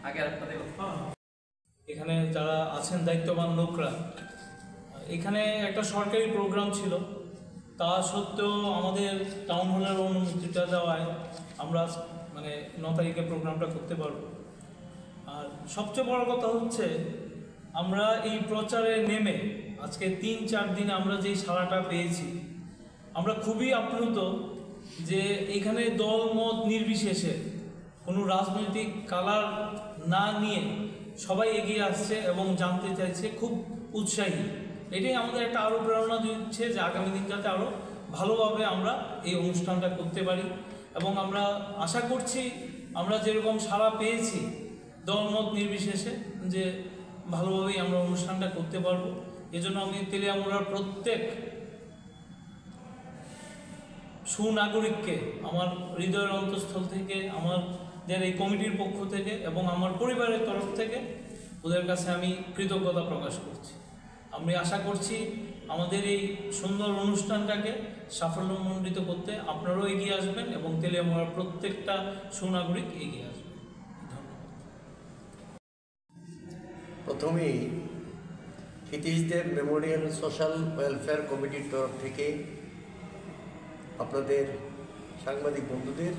আগে আরেকটা দেখো। এখানে যারা আছেন দায়িত্ববান লোকরা, এখানে একটা সরকারি প্রোগ্রাম ছিল, তা সত্ত্বেও আমাদের টাউন হলের অনুমতিটা দেওয়ায় আমরা 9 তারিখে প্রোগ্রামটা করতে পারবো। আর সবচেয়ে বড় কথা হচ্ছে, আমরা এই প্রচারে নেমে আজকে 3-4 দিনে আমরা যেই সাড়াটা পেয়েছি, আমরা খুবই আপ্লুত যে এখানে দল মত নির্বিশেষে কোনো রাজনৈতিক কালার না নিয়ে সবাই এগিয়ে আসছে এবং জানতে চাইছে, খুব উৎসাহী। এটাই আমাদের একটা আরও প্রেরণা দিচ্ছে যে আগামী দিন যাতে আরও ভালোভাবে আমরা এই অনুষ্ঠানটা করতে পারি। এবং আমরা আশা করছি আমরা যেরকম সাড়া পেয়েছি দলমত নির্বিশেষে, যে ভালোভাবেই আমরা অনুষ্ঠানটা করতে পারবো। এজন্য আমি তেলিয়ামুড়ার প্রত্যেক সুনাগরিককে আমার হৃদয়ের অন্তঃস্থল থেকে, আমাদের এই কমিটির পক্ষ থেকে এবং আমার পরিবারের তরফ থেকে ওদের কাছে আমি কৃতজ্ঞতা প্রকাশ করছি। আমি আশা করছি আমাদের এই সুন্দর অনুষ্ঠানটাকে সাফল্যমণ্ডিত করতে আপনারাও এগিয়ে আসবেন এবং তেলিয়ামুড়ার প্রত্যেকটা সুনাগরিক এগিয়ে আসবেন। ধন্যবাদ। প্রথমেই ক্ষিতিশদেব মেমোরিয়াল সোশ্যাল ওয়েলফেয়ার কমিটির তরফ থেকে আপনাদের সাংবাদিক বন্ধুদের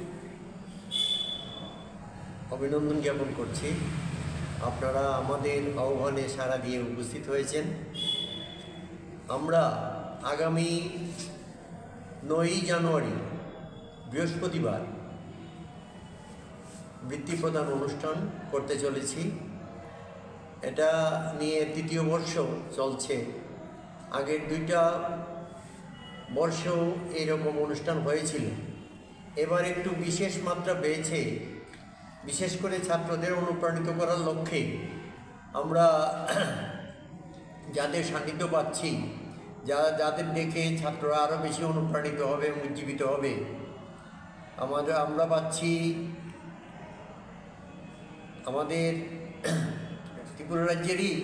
অভিনন্দন জ্ঞাপন করছি। আপনারা আমাদের আহ্বানে সাড়া দিয়ে উপস্থিত হয়েছেন। আমরা আগামী 9ই জানুয়ারি বৃহস্পতিবার বৃত্তি প্রদান অনুষ্ঠান করতে চলেছি। এটা নিয়ে 3য় বর্ষ চলছে। আগের 2টা বর্ষেও এরকম অনুষ্ঠান হয়েছিল। এবার একটু বিশেষ মাত্রা পেয়েছে, বিশেষ করে ছাত্রদের অনুপ্রাণিত করার লক্ষ্যে আমরা যাদের সান্নিধ্য পাচ্ছি, যাদের দেখে ছাত্ররা আরও বেশি অনুপ্রাণিত হবে এবং উজ্জীবিত হবে, আমরা পাচ্ছি আমাদের ত্রিপুরা রাজ্যেরই,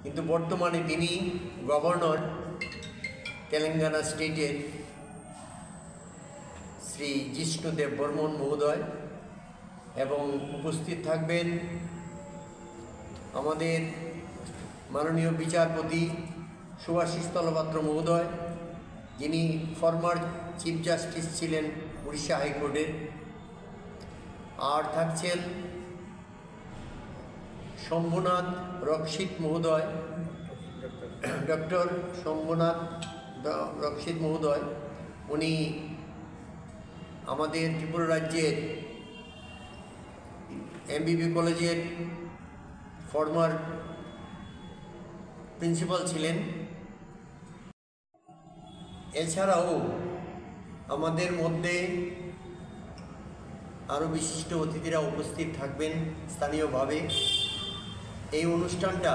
কিন্তু বর্তমানে তিনি গভর্নর তেলেঙ্গানা স্টেটের শ্রী জিষ্ণু দেব বর্মন মহোদয়, এবং উপস্থিত থাকবেন আমাদের মাননীয় বিচারপতি সুভাষিস তলপাত্র মহোদয়, যিনি ফরমার চিফ জাস্টিস ছিলেন উড়িষ্যা হাইকোর্টের। আর থাকছেন শম্ভুনাথ রক্ষিত মহোদয়, ডক্টর শম্ভুনাথ রক্ষিত মহোদয়। উনি আমাদের ত্রিপুরা রাজ্যের এমবিবি কলেজের ফরমার প্রিন্সিপাল ছিলেন। এছাড়াও আমাদের মধ্যে আরও বিশিষ্ট অতিথিরা উপস্থিত থাকবেন স্থানীয়ভাবে। এই অনুষ্ঠানটা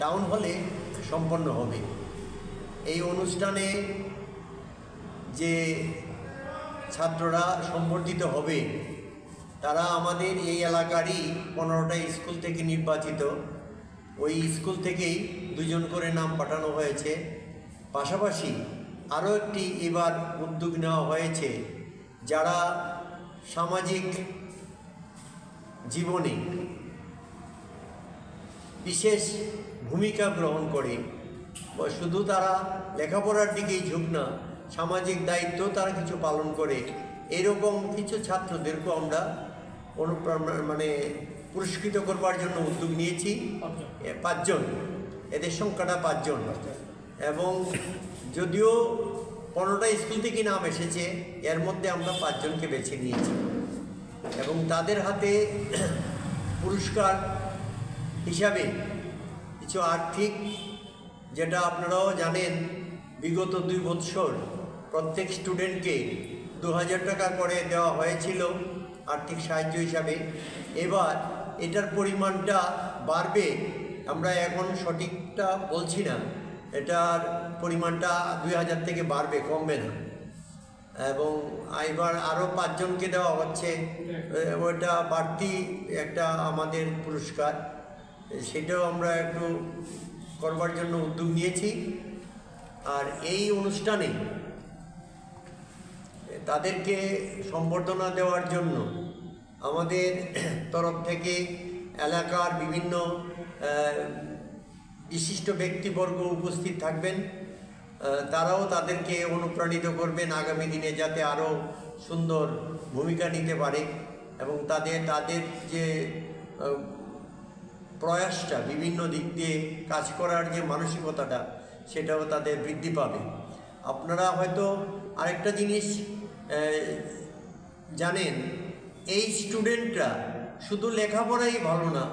টাউন হলে সম্পন্ন হবে। এই অনুষ্ঠানে যে ছাত্ররা সম্বর্ধিত হবে তারা আমাদের এই এলাকারই 15টা স্কুল থেকে নির্বাচিত। ওই স্কুল থেকেই 2 জন করে নাম পাঠানো হয়েছে। পাশাপাশি আরও একটি এবার উদ্যোগ নেওয়া হয়েছে, যারা সামাজিক জীবনে বিশেষ ভূমিকা গ্রহণ করে, শুধু তারা লেখাপড়ার দিকেই ঝুঁক না, সামাজিক দায়িত্ব তারা কিছু পালন করে। এরকম কিছু ছাত্রদেরকেও আমরা পুরস্কৃত করবার জন্য উদ্যোগ নিয়েছি। 5 জন, এদের সংখ্যাটা 5 জন। এবং যদিও 15টা স্কুল থেকে নাম এসেছে, এর মধ্যে আমরা 5 জনকে বেছে নিয়েছি এবং তাদের হাতে পুরস্কার হিসাবে কিছু আর্থিক, যেটা আপনারাও জানেন, বিগত 2 বছর প্রত্যেক স্টুডেন্টকে 2000 টাকা করে দেওয়া হয়েছিল আর্থিক সাহায্য হিসাবে। এবার এটার পরিমাণটা বাড়বে, আমরা এখন সঠিকটা বলছি না, এটার পরিমাণটা 2000 থেকে বাড়বে, কমবে না। এবং এবার আরও 5 জনকে দেওয়া হচ্ছে, ওটা বাড়তি একটা আমাদের পুরস্কার, সেটাও আমরা একটু করবার জন্য উদ্যোগ নিয়েছি। আর এই অনুষ্ঠানে তাদেরকে সম্বর্ধনা দেওয়ার জন্য আমাদের তরফ থেকে এলাকার বিভিন্ন বিশিষ্ট ব্যক্তিবর্গ উপস্থিত থাকবেন। তারাও তাদেরকে অনুপ্রাণিত করবেন আগামী দিনে যাতে আরও সুন্দর ভূমিকা নিতে পারে এবং তাদের যে প্রয়াসটা বিভিন্ন দিক দিয়ে কাজ করার যে মানসিকতাটা সেটাও তাদের বৃদ্ধি পাবে। আপনারা হয়তো আরেকটা জিনিস জানেন, এই স্টুডেন্টরা শুধু লেখাপড়াই ভালো না,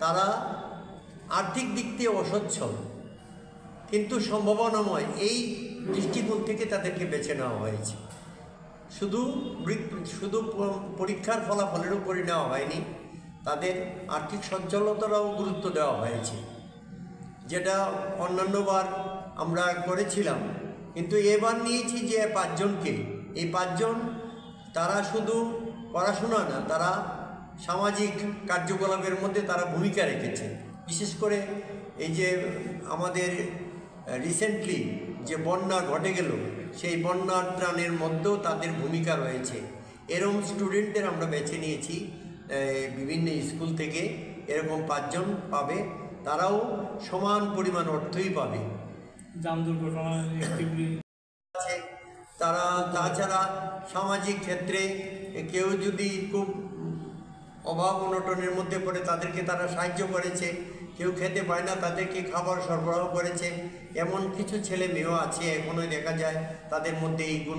তারা আর্থিক দিক দিয়ে অসচ্ছল কিন্তু সম্ভাবনাময়, এই দৃষ্টিকোণ থেকে তাদেরকে বেছে নেওয়া হয়েছে। শুধু পরীক্ষার ফলাফলের উপরই নেওয়া হয়নি, তাদের আর্থিক সচ্ছলতারও গুরুত্ব দেওয়া হয়েছে, যেটা অন্যান্যবার আমরা করেছিলাম। কিন্তু এবার নিয়েছি যে 5 জনকে। এই 5 জন তারা শুধু পড়াশোনা না, তারা সামাজিক কার্যকলাপের মধ্যে তারা ভূমিকা রেখেছে। বিশেষ করে এই যে আমাদের রিসেন্টলি যে বন্যা ঘটে গেল, সেই বন্যা ত্রাণের মধ্যেও তাদের ভূমিকা রয়েছে। এরকম স্টুডেন্টদের আমরা বেছে নিয়েছি বিভিন্ন স্কুল থেকে। এরকম 5 জন পাবে, তারাও সমান পরিমাণ অর্থই পাবে। যান দুর্ঘটনা আছে, তারা তাছাড়া সামাজিক ক্ষেত্রে কেউ যদি খুব অভাব অনটনের মধ্যে পড়ে তাদেরকে তারা সাহায্য করেছে, কেউ খেতে পায় না তাদেরকে খাবার সরবরাহ করেছে। এমন কিছু ছেলে মেয়েও আছে এখনও দেখা যায়, তাদের মধ্যে এই গুণ